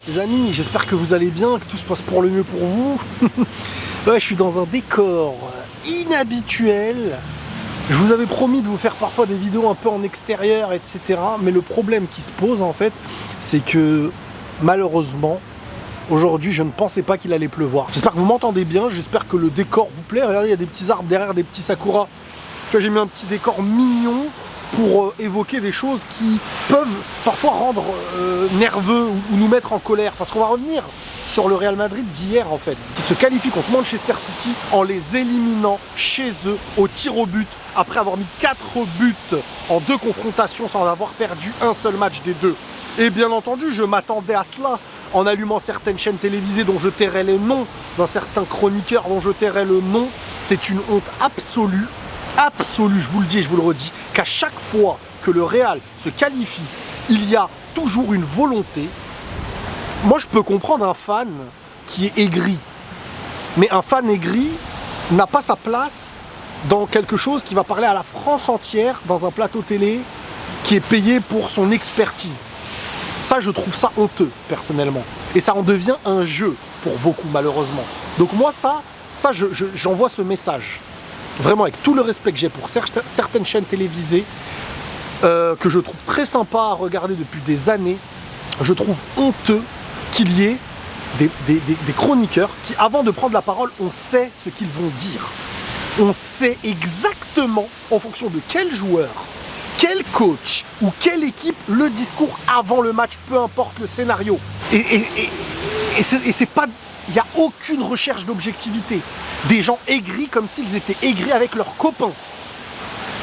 Les amis, j'espère que vous allez bien, que tout se passe pour le mieux pour vous. Ouais, je suis dans un décor inhabituel. Je vous avais promis de vous faire parfois des vidéos un peu en extérieur, etc. Mais le problème qui se pose en fait, c'est que malheureusement, aujourd'hui, je ne pensais pas qu'il allait pleuvoir. J'espère que vous m'entendez bien, j'espère que le décor vous plaît. Regardez, il y a des petits arbres derrière, des petits sakuras. J'ai mis un petit décor mignon pour évoquer des choses qui peuvent parfois rendre nerveux ou nous mettre en colère. Parce qu'on va revenir sur le Real Madrid d'hier en fait, qui se qualifie contre Manchester City en les éliminant chez eux au tir au but, après avoir mis 4 buts en 2 confrontations sans avoir perdu un seul match des 2. Et bien entendu, je m'attendais à cela en allumant certaines chaînes télévisées dont je tairais les noms, dans certains chroniqueurs dont je tairais le nom. C'est une honte absolue, je vous le dis et je vous le redis, qu'à chaque fois que le Real se qualifie, il y a toujours une volonté. Moi, je peux comprendre un fan qui est aigri, mais un fan aigri n'a pas sa place dans quelque chose qui va parler à la France entière, dans un plateau télé qui est payé pour son expertise. Ça, je trouve ça honteux, personnellement. Et ça en devient un jeu pour beaucoup, malheureusement. Donc moi, j'envoie ce message. Vraiment, avec tout le respect que j'ai pour certaines chaînes télévisées, que je trouve très sympa à regarder depuis des années, je trouve honteux qu'il y ait des chroniqueurs qui, avant de prendre la parole, on sait ce qu'ils vont dire. On sait exactement, en fonction de quel joueur, quel coach ou quelle équipe, le discours avant le match, peu importe le scénario. Et c'est pas... Il n'y a aucune recherche d'objectivité. Des gens aigris comme s'ils étaient aigris avec leurs copains.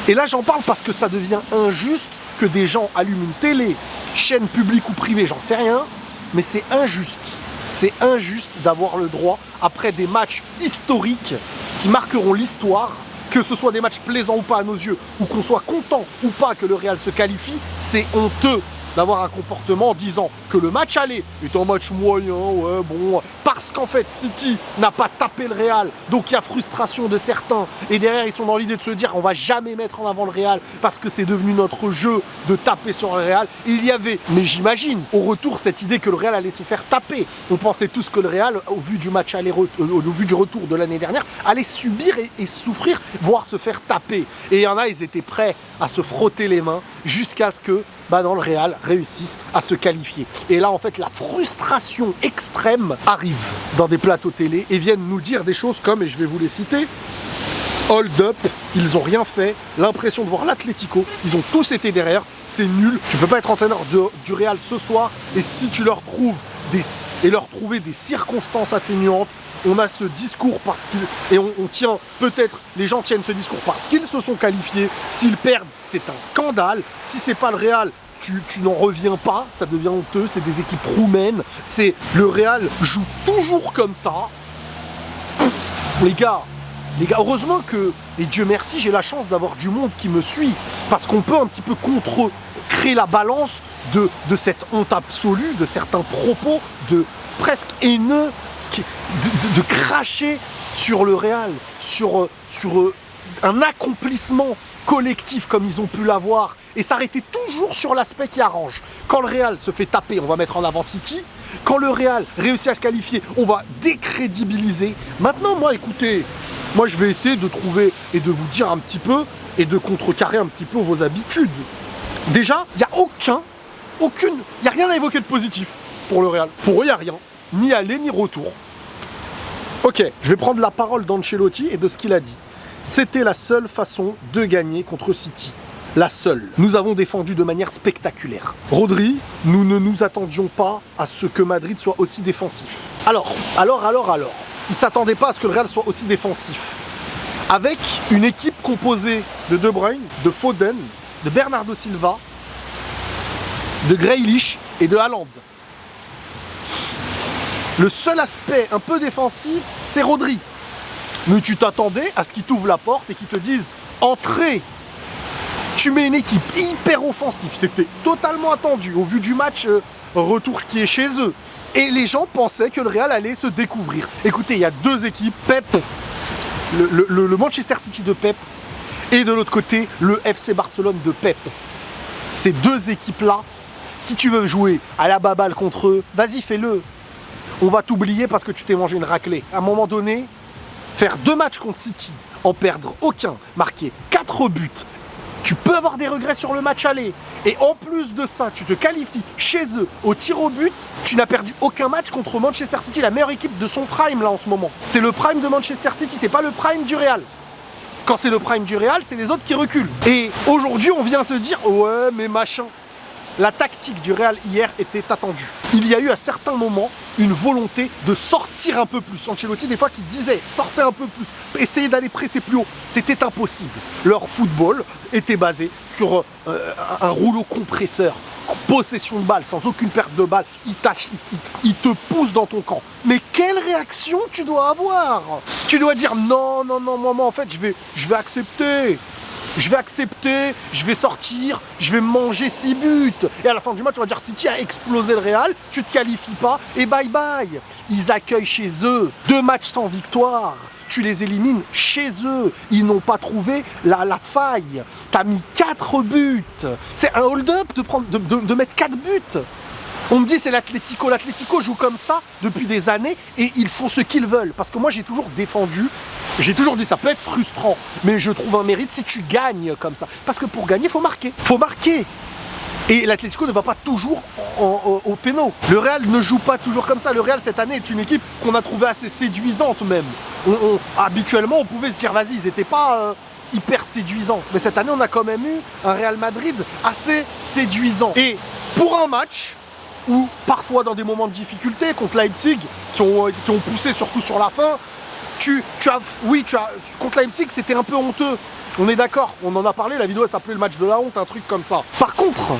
Et là, j'en parle parce que ça devient injuste que des gens allument une télé, chaîne publique ou privée, j'en sais rien, mais c'est injuste. C'est injuste d'avoir le droit, après des matchs historiques qui marqueront l'histoire, que ce soit des matchs plaisants ou pas à nos yeux, ou qu'on soit content ou pas que le Real se qualifie, c'est honteux d'avoir un comportement en disant que le match aller est un match moyen, ouais bon, parce qu'en fait City n'a pas tapé le Real, donc il y a frustration de certains, et derrière ils sont dans l'idée de se dire on va jamais mettre en avant le Real parce que c'est devenu notre jeu de taper sur le Real. Il y avait, mais j'imagine, au retour cette idée que le Real allait se faire taper. On pensait tous que le Real, au vu du match aller, au vu du retour de l'année dernière, allait subir et souffrir, voire se faire taper. Et il y en a, ils étaient prêts à se frotter les mains jusqu'à ce que dans le Real réussissent à se qualifier. Et là en fait la frustration extrême arrive dans des plateaux télé et viennent nous dire des choses comme, et je vais vous les citer, hold up, ils ont rien fait, l'impression de voir l'Atlético, ils ont tous été derrière, c'est nul, tu peux pas être entraîneur du Real ce soir, et si tu leur trouves leur trouver des circonstances atténuantes, on a ce discours parce qu'ils... Et on tient, peut-être, les gens tiennent ce discours parce qu'ils se sont qualifiés. S'ils perdent, c'est un scandale. Si c'est pas le Real, tu n'en reviens pas, ça devient honteux, c'est des équipes roumaines. Le Real joue toujours comme ça. Pff, les gars, heureusement que, et Dieu merci, j'ai la chance d'avoir du monde qui me suit. Parce qu'on peut un petit peu créer la balance de cette honte absolue, de certains propos, de presque haineux, de cracher sur le Real, sur un accomplissement collectif comme ils ont pu l'avoir, et s'arrêter toujours sur l'aspect qui arrange. Quand le Real se fait taper, on va mettre en avant City. Quand le Real réussit à se qualifier, on va décrédibiliser. Maintenant, moi, écoutez, moi je vais essayer de trouver et de vous dire un petit peu et de contrecarrer un petit peu vos habitudes. Déjà, il n'y a rien à évoquer de positif pour le Real. Pour eux, il n'y a rien. Ni aller, ni retour. Ok, je vais prendre la parole d'Ancelotti et de ce qu'il a dit. C'était la seule façon de gagner contre City. La seule. Nous avons défendu de manière spectaculaire. Rodri, nous ne nous attendions pas à ce que Madrid soit aussi défensif. Alors. Il ne s'attendait pas à ce que le Real soit aussi défensif. Avec une équipe composée de De Bruyne, de Foden, de Bernardo Silva, de Grealish et de Haaland. Le seul aspect un peu défensif, c'est Rodri. Mais tu t'attendais à ce qu'ils t'ouvrent la porte et qu'ils te disent « Entrez !» Tu mets une équipe hyper offensive. C'était totalement attendu au vu du match retour qui est chez eux. Et les gens pensaient que le Real allait se découvrir. Écoutez, il y a deux équipes. Pep, le Manchester City de Pep, et de l'autre côté, le FC Barcelone de Pep. Ces deux équipes-là Si tu veux jouer à la baballe contre eux, vas-y, fais-le. On va t'oublier parce que tu t'es mangé une raclée. À un moment donné, faire 2 matchs contre City, en perdre aucun, marquer 4 buts, tu peux avoir des regrets sur le match aller. Et en plus de ça, tu te qualifies chez eux au tir au but. Tu n'as perdu aucun match contre Manchester City, la meilleure équipe de son prime là en ce moment. C'est le prime de Manchester City, c'est pas le prime du Real. Quand c'est le prime du Real, c'est les autres qui reculent. Et aujourd'hui, on vient se dire, ouais, mais machin. La tactique du Real hier était attendue. Il y a eu à certains moments une volonté de sortir un peu plus. Ancelotti, des fois, qui disait sortez un peu plus, essayez d'aller presser plus haut. C'était impossible. Leur football était basé sur un rouleau compresseur. Possession de balle, sans aucune perte de balle. Il te pousse dans ton camp. Mais quelle réaction tu dois avoir? Tu dois dire non, moi en fait, je vais accepter. Je vais sortir, je vais manger 6 buts. Et à la fin du match, tu vas dire City a explosé le Real, tu te qualifies pas et bye bye. Ils accueillent chez eux 2 matchs sans victoire. Tu les élimines chez eux. Ils n'ont pas trouvé la faille. T'as mis 4 buts. C'est un hold-up de mettre 4 buts. On me dit c'est l'Atlético. L'Atlético joue comme ça depuis des années et ils font ce qu'ils veulent. Parce que moi j'ai toujours défendu, j'ai toujours dit ça peut être frustrant, mais je trouve un mérite si tu gagnes comme ça. Parce que pour gagner, il faut marquer. Faut marquer. Et l'Atlético ne va pas toujours au péno. Le Real ne joue pas toujours comme ça. Le Real cette année est une équipe qu'on a trouvée assez séduisante même. Habituellement on pouvait se dire vas-y, ils n'étaient pas hyper séduisants. Mais cette année on a quand même eu un Real Madrid assez séduisant. Et pour un match où parfois dans des moments de difficulté contre Leipzig, qui ont poussé surtout sur la fin, contre Leipzig c'était un peu honteux. On est d'accord, on en a parlé, la vidéo elle s'appelait le match de la honte, un truc comme ça. Par contre,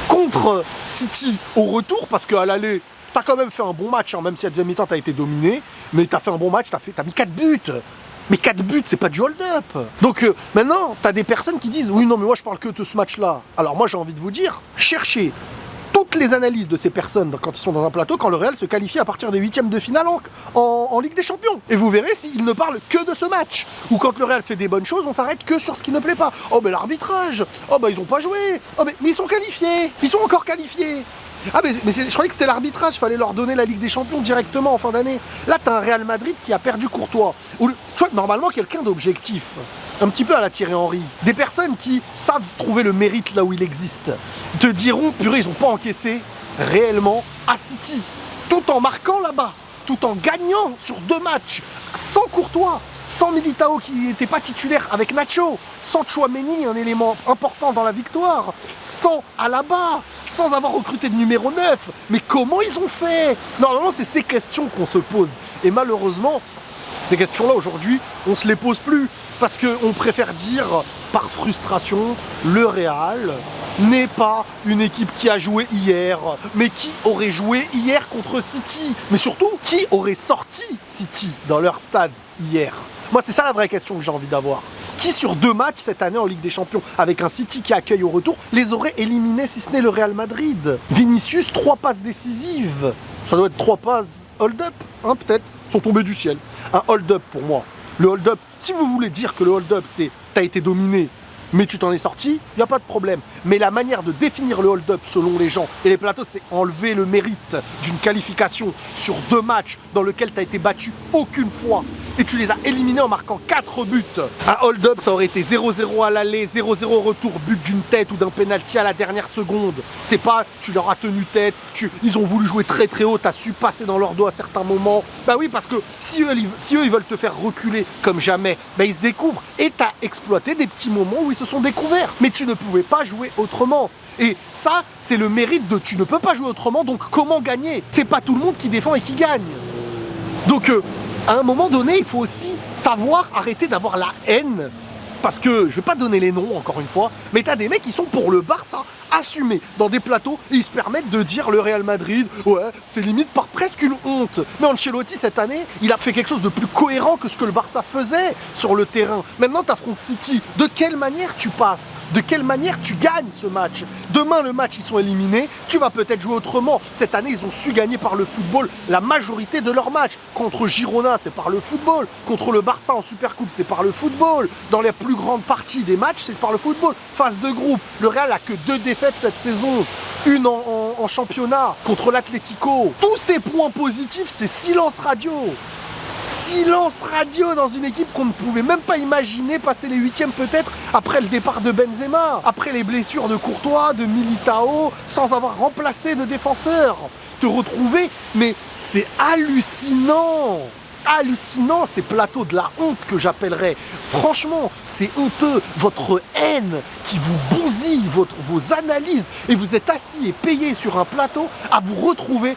contre City au retour, parce qu'à l'aller, t'as quand même fait un bon match, hein, même si à deuxième mi-temps t'as été dominé, mais t'as fait un bon match, t'as mis 4 buts. Mais 4 buts, c'est pas du hold-up. Donc maintenant, t'as des personnes qui disent oui non mais moi je parle que de ce match-là. Alors moi j'ai envie de vous dire, cherchez toutes les analyses de ces personnes quand ils sont dans un plateau, quand le Real se qualifie à partir des 8e de finale en Ligue des Champions. Et vous verrez s'ils ne parlent que de ce match. Ou quand le Real fait des bonnes choses, on s'arrête que sur ce qui ne plaît pas. Oh mais l'arbitrage, oh bah ils ont pas joué, oh mais ils sont qualifiés, ils sont encore qualifiés. Ah mais je croyais que c'était l'arbitrage, il fallait leur donner la Ligue des Champions directement en fin d'année. Là t'as un Real Madrid qui a perdu Courtois. Tu vois que normalement quelqu'un d'objectif, un petit peu à la Thierry Henry, des personnes qui savent trouver le mérite là où il existe, te diront purée ils ont pas encaissé réellement à City, tout en marquant là-bas, tout en gagnant sur 2 matchs, sans Courtois, sans Militao qui n'était pas titulaire avec Nacho, sans Tchouaméni, un élément important dans la victoire, sans Alaba, sans avoir recruté de numéro 9. Mais comment ils ont fait? Normalement, c'est ces questions qu'on se pose. Et malheureusement, ces questions-là, aujourd'hui, on ne se les pose plus. Parce qu'on préfère dire, par frustration, le Real n'est pas une équipe qui a joué hier, mais qui aurait joué hier contre City. Mais surtout, qui aurait sorti City dans leur stade hier? Moi, c'est ça la vraie question que j'ai envie d'avoir. Qui sur 2 matchs cette année en Ligue des Champions, avec un City qui accueille au retour, les aurait éliminés si ce n'est le Real Madrid? Vinicius, 3 passes décisives. Ça doit être 3 passes hold-up, hein, peut-être, sont tombées du ciel. Un hold-up pour moi. Le hold-up, si vous voulez dire que le hold-up c'est t'as été dominé, mais tu t'en es sorti, il n'y a pas de problème. Mais la manière de définir le hold-up selon les gens et les plateaux, c'est enlever le mérite d'une qualification sur 2 matchs dans lesquels tu as été battu aucune fois et tu les as éliminés en marquant 4 buts. Un hold-up, ça aurait été 0-0 à l'aller, 0-0 au retour, but d'une tête ou d'un penalty à la dernière seconde. C'est pas tu leur as tenu tête, ils ont voulu jouer très très haut, t'as su passer dans leur dos à certains moments. Bah oui, parce que si eux ils veulent te faire reculer comme jamais, bah ils se découvrent. Et t'as exploité des petits moments où ils se sont découverts. Mais tu ne pouvais pas jouer autrement. Et ça, c'est le mérite de tu ne peux pas jouer autrement, donc comment gagner? C'est pas tout le monde qui défend et qui gagne. Donc à un moment donné, il faut aussi savoir arrêter d'avoir la haine. Parce que, je vais pas donner les noms encore une fois, mais t'as des mecs qui sont pour le Barça, assumés dans des plateaux, et ils se permettent de dire le Real Madrid, ouais, c'est limite par presque une honte. Mais Ancelotti, cette année, il a fait quelque chose de plus cohérent que ce que le Barça faisait sur le terrain. Maintenant, t'affrontes City. De quelle manière tu passes? De quelle manière tu gagnes ce match? Demain, le match, ils sont éliminés, tu vas peut-être jouer autrement. Cette année, ils ont su gagner par le football la majorité de leurs matchs. Contre Girona, c'est par le football. Contre le Barça en Supercoupe, c'est par le football. Dans les plus grande partie des matchs, c'est par le football. Phase de groupe, le Real a que 2 défaites cette saison. Une en en championnat contre l'Atlético. Tous ces points positifs, c'est silence radio. Silence radio dans une équipe qu'on ne pouvait même pas imaginer passer les huitièmes peut-être après le départ de Benzema, après les blessures de Courtois, de Militao, sans avoir remplacé de défenseur. Te retrouver, mais c'est hallucinant. Hallucinant, ces plateaux de la honte que j'appellerais. Franchement, c'est honteux. Votre haine qui vous bousille, vos analyses, et vous êtes assis et payé sur un plateau à vous retrouver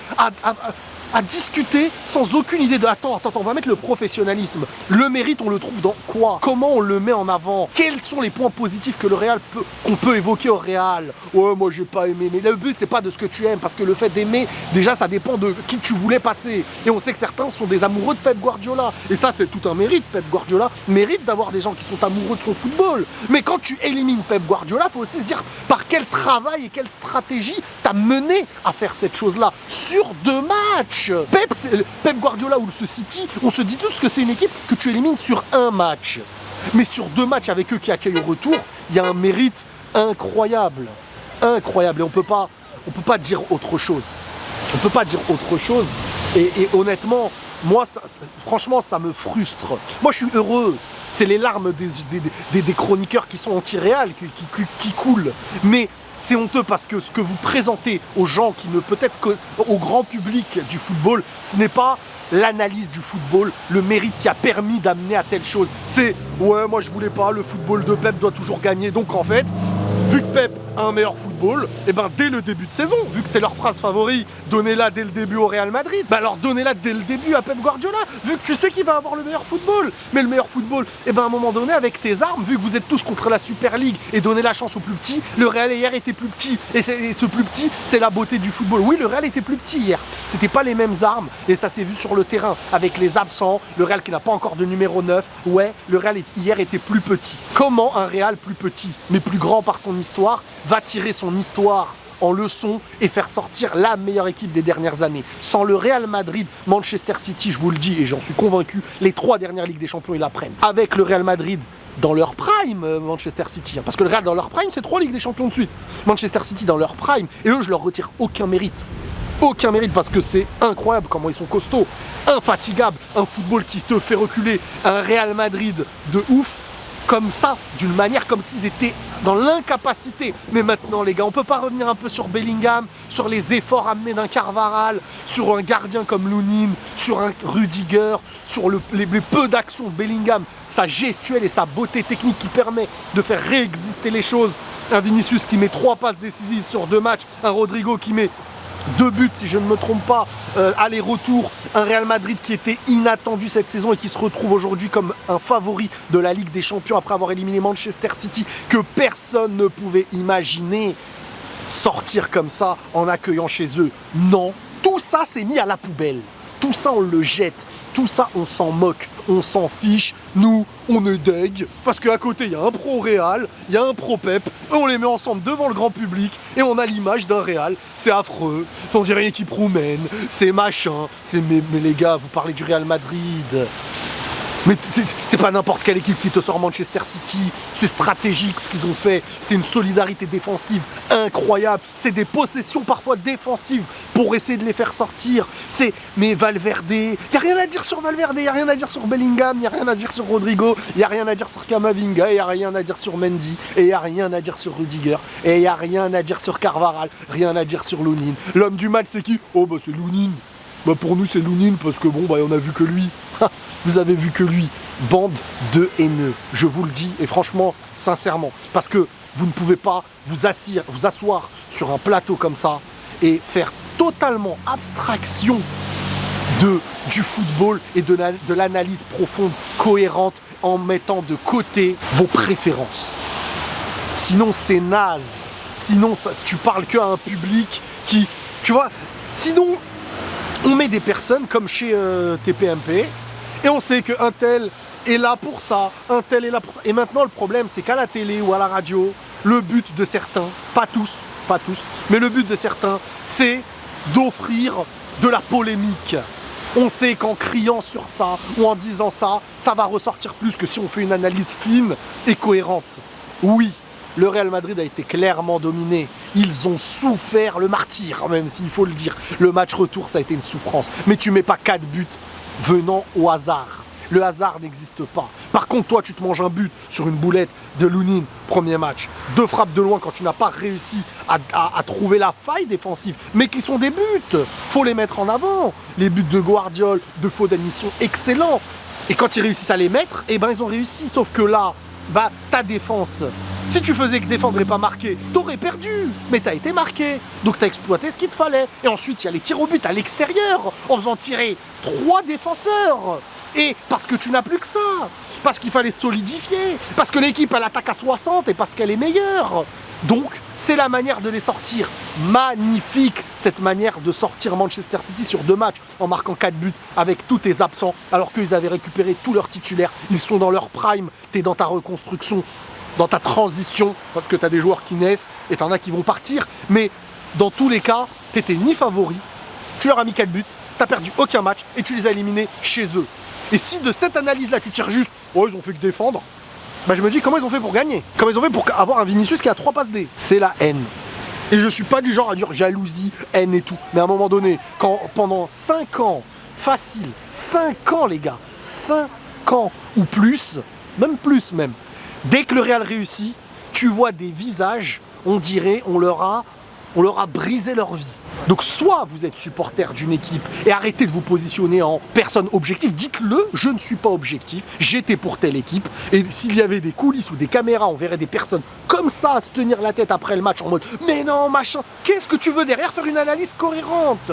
à discuter sans aucune idée de attends, on va mettre le professionnalisme. Le mérite, on le trouve dans quoi? Comment on le met en avant? Quels sont les points positifs que le Real qu'on peut évoquer au Real? Ouais, moi j'ai pas aimé, mais le but c'est pas de ce que tu aimes, parce que le fait d'aimer, déjà ça dépend de qui tu voulais passer. Et on sait que certains sont des amoureux de Pep Guardiola. Et ça c'est tout un mérite, Pep Guardiola mérite d'avoir des gens qui sont amoureux de son football. Mais quand tu élimines Pep Guardiola, faut aussi se dire par quel travail et quelle stratégie t'as mené à faire cette chose-là sur 2 matchs. Pep Guardiola ou ce City, on se dit tous que c'est une équipe que tu élimines sur 1 match. Mais sur 2 matchs avec eux qui accueillent au retour, il y a un mérite incroyable. Incroyable. Et on peut pas dire autre chose. On peut pas dire autre chose. Et honnêtement, moi, franchement, ça me frustre. Moi, je suis heureux. C'est les larmes des chroniqueurs qui sont anti-réal qui coulent. Mais c'est honteux parce que ce que vous présentez aux gens qui ne peut-être qu'au grand public du football, ce n'est pas l'analyse du football, le mérite qui a permis d'amener à telle chose. C'est ouais, moi je voulais pas, le football de Pep doit toujours gagner. Donc en fait, vu que Pep a un meilleur football, et ben dès le début de saison, vu que c'est leur phrase favorite, donnez-la dès le début au Real Madrid, ben alors donnez-la dès le début à Pep Guardiola, vu que tu sais qu'il va avoir le meilleur football. Mais le meilleur football, et ben à un moment donné, avec tes armes, vu que vous êtes tous contre la Super League et donnez la chance aux plus petits, le Real hier était plus petit. Et ce plus petit, c'est la beauté du football. Oui, le Real était plus petit hier. C'était pas les mêmes armes, et ça s'est vu sur le terrain, avec les absents, le Real qui n'a pas encore de numéro 9. Ouais, le Real hier était plus petit. Comment un Real plus petit, mais plus grand par son histoire, va tirer son histoire en leçon et faire sortir la meilleure équipe des dernières années? Sans le Real Madrid, Manchester City, je vous le dis et j'en suis convaincu, les 3 dernières Ligues des Champions, ils la prennent. Avec le Real Madrid dans leur prime, Manchester City, parce que le Real dans leur prime, c'est 3 Ligues des Champions de suite. Manchester City dans leur prime, et eux, je leur retire aucun mérite. Aucun mérite, parce que c'est incroyable comment ils sont costauds, infatigables, un football qui te fait reculer, un Real Madrid de ouf, comme ça, d'une manière comme s'ils étaient dans l'incapacité. Mais maintenant les gars, on peut pas revenir un peu sur Bellingham, sur les efforts amenés d'un Carvajal, sur un gardien comme Lunin, sur un Rudiger, sur les peu d'actions de Bellingham, sa gestuelle et sa beauté technique qui permet de faire réexister les choses. Un Vinicius qui met 3 passes décisives sur 2 matchs, un Rodrigo qui met 2 buts si je ne me trompe pas, aller-retour, un Real Madrid qui était inattendu cette saison et qui se retrouve aujourd'hui comme un favori de la Ligue des Champions après avoir éliminé Manchester City, que personne ne pouvait imaginer sortir comme ça en accueillant chez eux. Non, tout ça c'est mis à la poubelle, tout ça on le jette, tout ça on s'en moque, on s'en fiche, nous on est deg, parce qu'à côté il y a un pro Real, il y a un pro Pep, et on les met ensemble devant le grand public, et on a l'image d'un Real, c'est affreux, on dirait une équipe roumaine, c'est machin, mais les gars, vous parlez du Real Madrid. Mais c'est pas n'importe quelle équipe qui te sort Manchester City, c'est stratégique ce qu'ils ont fait, c'est une solidarité défensive incroyable, c'est des possessions parfois défensives pour essayer de les faire sortir, mais Valverde, il n'y a rien à dire sur Valverde, il n'y a rien à dire sur Bellingham, il n'y a rien à dire sur Rodrigo, il n'y a rien à dire sur Camavinga, il n'y a rien à dire sur Mendy, et il n'y a rien à dire sur Rudiger, et il n'y a rien à dire sur Carvajal, rien à dire sur Lunin. L'homme du match c'est qui? Oh bah c'est Lunin. Bah pour nous c'est Lunin parce que bon bah on a vu que lui. Vous avez vu que lui, bande de haineux, je vous le dis, et franchement, sincèrement, parce que vous ne pouvez pas vous asseoir sur un plateau comme ça et faire totalement abstraction du football et de l'analyse profonde, cohérente, en mettant de côté vos préférences. Sinon c'est naze, sinon tu parles qu'à un public qui, tu vois, sinon on met des personnes comme chez TPMP, et on sait qu'un tel est là pour ça, un tel est là pour ça. Et maintenant, le problème, c'est qu'à la télé ou à la radio, le but de certains, pas tous, mais le but de certains, c'est d'offrir de la polémique. On sait qu'en criant sur ça ou en disant ça, ça va ressortir plus que si on fait une analyse fine et cohérente. Oui, le Real Madrid a été clairement dominé. Ils ont souffert le martyre, même s'il faut le dire. Le match retour, ça a été une souffrance. Mais tu mets pas 4 buts venant au hasard. Le hasard n'existe pas. Par contre, toi, tu te manges un but sur une boulette de Lounine, premier match. 2 frappes de loin quand tu n'as pas réussi à trouver la faille défensive, mais qui sont des buts. Faut les mettre en avant. Les buts de Guardiola, de Foden, ils sont excellents. Et quand ils réussissent à les mettre, eh ben ils ont réussi. Sauf que là, bah, ta défense, si tu faisais que défendre et pas marquer, t'aurais perdu. Mais t'as été marqué. Donc t'as exploité ce qu'il te fallait. Et ensuite, il y a les tirs au but à l'extérieur, en faisant tirer 3 défenseurs. Et parce que tu n'as plus que ça, parce qu'il fallait solidifier, parce que l'équipe elle attaque à 60 et parce qu'elle est meilleure. Donc c'est la manière de les sortir. Magnifique cette manière de sortir Manchester City sur 2 matchs en marquant 4 buts avec tous tes absents alors qu'ils avaient récupéré tous leurs titulaires. Ils sont dans leur prime, t'es dans ta reconstruction, dans ta transition, parce que t'as des joueurs qui naissent et t'en as qui vont partir. Mais dans tous les cas, t'étais ni favori, tu leur as mis 4 buts, t'as perdu aucun match et tu les as éliminés chez eux. Et si de cette analyse-là, tu tires juste « Oh, ils ont fait que défendre », bah je me dis comment ils ont fait pour gagner. Comment ils ont fait pour avoir un Vinicius qui a 3 passes D. C'est la haine. Et je suis pas du genre à dire jalousie, haine et tout. Mais à un moment donné, quand pendant 5 ans, facile, 5 ans les gars, 5 ans ou plus, même, dès que le Real réussit, tu vois des visages, on dirait, on leur a brisé leur vie. Donc soit vous êtes supporter d'une équipe et arrêtez de vous positionner en personne objective, dites-le, je ne suis pas objectif, j'étais pour telle équipe. Et s'il y avait des coulisses ou des caméras, on verrait des personnes comme ça à se tenir la tête après le match en mode « Mais non, machin, qu'est-ce que tu veux derrière faire une analyse cohérente ?»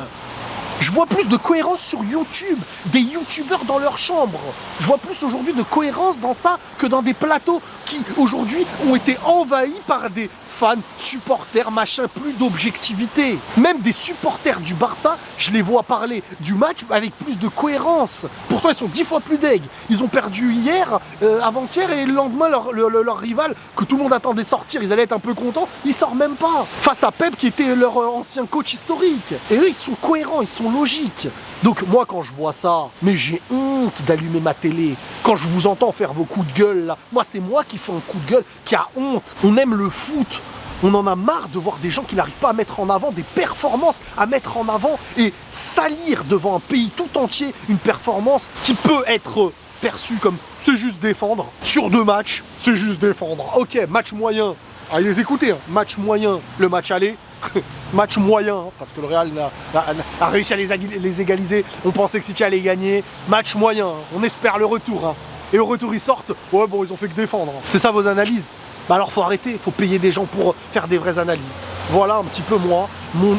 Je vois plus de cohérence sur YouTube, des youtubeurs dans leur chambre. Je vois plus aujourd'hui de cohérence dans ça que dans des plateaux qui aujourd'hui ont été envahis par des fans, supporters, machin, plus d'objectivité. Même des supporters du Barça, je les vois parler du match avec plus de cohérence. Pourtant, ils sont 10 fois plus deg. Ils ont perdu hier, avant-hier, et le lendemain, leur rival, que tout le monde attendait sortir, ils allaient être un peu contents, ils sortent même pas. Face à Pep, qui était leur ancien coach historique. Et eux, ils sont cohérents, ils sont logiques. Donc moi, quand je vois ça, mais j'ai honte d'allumer ma télé. Quand je vous entends faire vos coups de gueule, là, moi, c'est moi qui fais un coup de gueule, qui a honte. On aime le foot. On en a marre de voir des gens qui n'arrivent pas à mettre en avant des performances, à mettre en avant et salir devant un pays tout entier une performance qui peut être perçue comme c'est juste défendre. Sur 2 matchs, c'est juste défendre. Ok, match moyen. Allez les écouter, hein. Match moyen, le match aller. Match moyen, hein, parce que le Real a réussi à les égaliser. On pensait que City allait gagner. Match moyen, hein. On espère le retour. Hein. Et au retour, ils sortent. Ouais, bon, ils ont fait que défendre. Hein. C'est ça vos analyses? Bah alors faut arrêter, faut payer des gens pour faire des vraies analyses. Voilà un petit peu moi, mon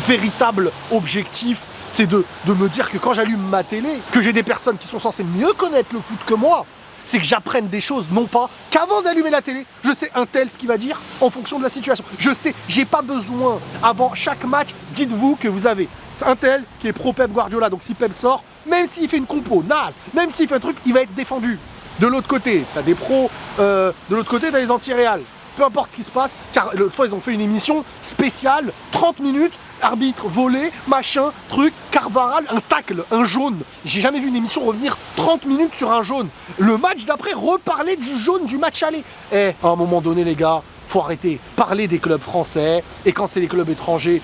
véritable objectif, c'est de me dire que quand j'allume ma télé, que j'ai des personnes qui sont censées mieux connaître le foot que moi, c'est que j'apprenne des choses, non pas qu'avant d'allumer la télé, je sais un tel ce qu'il va dire en fonction de la situation. Je sais, j'ai pas besoin, avant chaque match, dites-vous que vous avez un tel qui est pro Pep Guardiola, donc si Pep sort, même s'il fait une compo naze, même s'il fait un truc, il va être défendu. De l'autre côté, t'as des pros, de l'autre côté, t'as les anti-réal. Peu importe ce qui se passe, car l'autre fois, ils ont fait une émission spéciale, 30 minutes, arbitre volé, machin, truc, Carvaral, un tacle, un jaune. J'ai jamais vu une émission revenir 30 minutes sur un jaune. Le match d'après, reparler du jaune du match aller. À un moment donné, les gars, faut arrêter. Parler des clubs français, et quand c'est les clubs étrangers,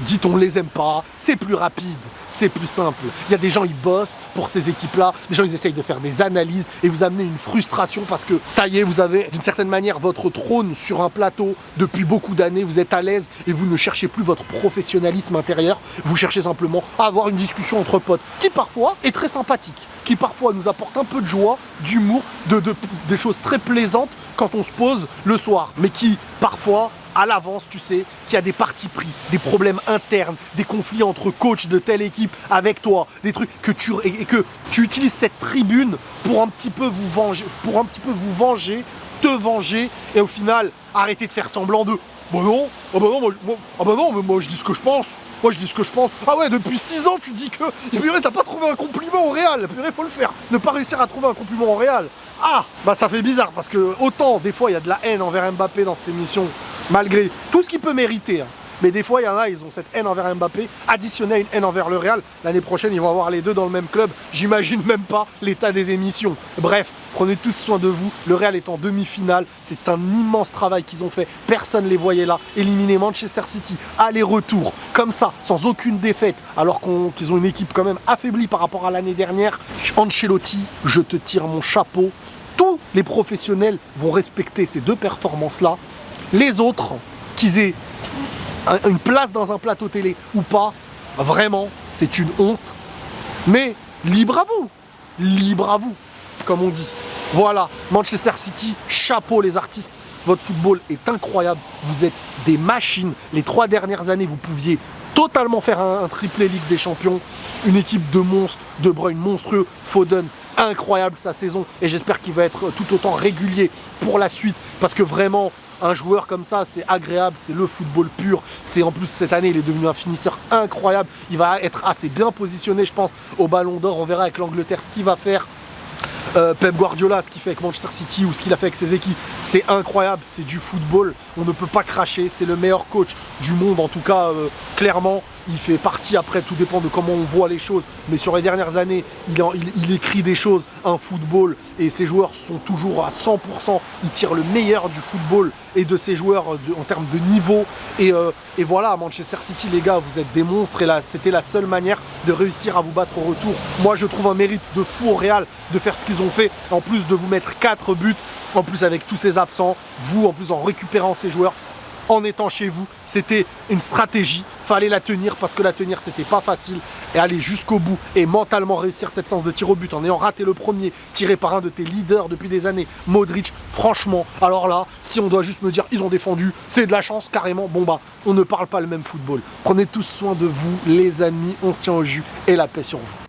dites on les aime pas, c'est plus rapide, c'est plus simple. Il y a des gens, ils bossent pour ces équipes-là, des gens, ils essayent de faire des analyses et vous amenez une frustration parce que ça y est, vous avez d'une certaine manière votre trône sur un plateau depuis beaucoup d'années, vous êtes à l'aise et vous ne cherchez plus votre professionnalisme intérieur, vous cherchez simplement à avoir une discussion entre potes qui parfois est très sympathique, qui parfois nous apporte un peu de joie, d'humour, des choses très plaisantes quand on se pose le soir, mais qui parfois à l'avance, tu sais, qu'il y a des partis pris, des problèmes internes, des conflits entre coachs de telle équipe avec toi, des trucs que tu utilises cette tribune pour un petit peu vous venger, te venger, et au final, arrêter de faire semblant de bah non, mais moi je dis ce que je pense. Moi je dis ce que je pense. Ah ouais, depuis 6 ans tu dis que purée, t'as pas trouvé un compliment au Real. Purée, faut le faire. Ne pas réussir à trouver un compliment au Real. Ah, bah ça fait bizarre parce que autant des fois il y a de la haine envers Mbappé dans cette émission, malgré tout ce qu'il peut mériter. Hein. Mais des fois, il y en a, ils ont cette haine envers Mbappé, additionnée à une haine envers le Real. L'année prochaine, ils vont avoir les deux dans le même club. J'imagine même pas l'état des émissions. Bref, prenez tous soin de vous. Le Real est en demi-finale. C'est un immense travail qu'ils ont fait. Personne ne les voyait là. Éliminer Manchester City, aller-retour, comme ça, sans aucune défaite, alors qu'ils ont une équipe quand même affaiblie par rapport à l'année dernière. Ancelotti, je te tire mon chapeau. Tous les professionnels vont respecter ces deux performances-là. Les autres, qu'ils aient une place dans un plateau télé ou pas, vraiment, c'est une honte. Mais libre à vous, comme on dit. Voilà, Manchester City, chapeau les artistes. Votre football est incroyable, vous êtes des machines. Les 3 dernières années, vous pouviez totalement faire un triplé Ligue des Champions. Une équipe de monstres, De Bruyne monstrueux, Foden, incroyable sa saison. Et j'espère qu'il va être tout autant régulier pour la suite. Parce que vraiment, un joueur comme ça, c'est agréable, c'est le football pur. C'est en plus, cette année, il est devenu un finisseur incroyable. Il va être assez bien positionné, je pense, au Ballon d'Or. On verra avec l'Angleterre ce qu'il va faire. Pep Guardiola, ce qu'il fait avec Manchester City ou ce qu'il a fait avec ses équipes, c'est incroyable, c'est du football, on ne peut pas cracher, c'est le meilleur coach du monde, en tout cas clairement. Il fait partie, après tout dépend de comment on voit les choses, mais sur les dernières années, il écrit des choses, un football, et ses joueurs sont toujours à 100%, il tire le meilleur du football et de ses joueurs en termes de niveau, et voilà, à Manchester City, les gars, vous êtes des monstres, et là, c'était la seule manière de réussir à vous battre au retour. Moi, je trouve un mérite de fou au Real de faire ce qu'ils ont fait, en plus de vous mettre 4 buts, en plus avec tous ces absents, vous, en plus en récupérant ces joueurs, en étant chez vous, c'était une stratégie, fallait la tenir parce que la tenir c'était pas facile et aller jusqu'au bout et mentalement réussir cette séance de tir au but en ayant raté le premier, tiré par un de tes leaders depuis des années, Modric, franchement, alors là, si on doit juste me dire ils ont défendu, c'est de la chance carrément, bon bah, on ne parle pas le même football. Prenez tous soin de vous les amis, on se tient au jus et la paix sur vous.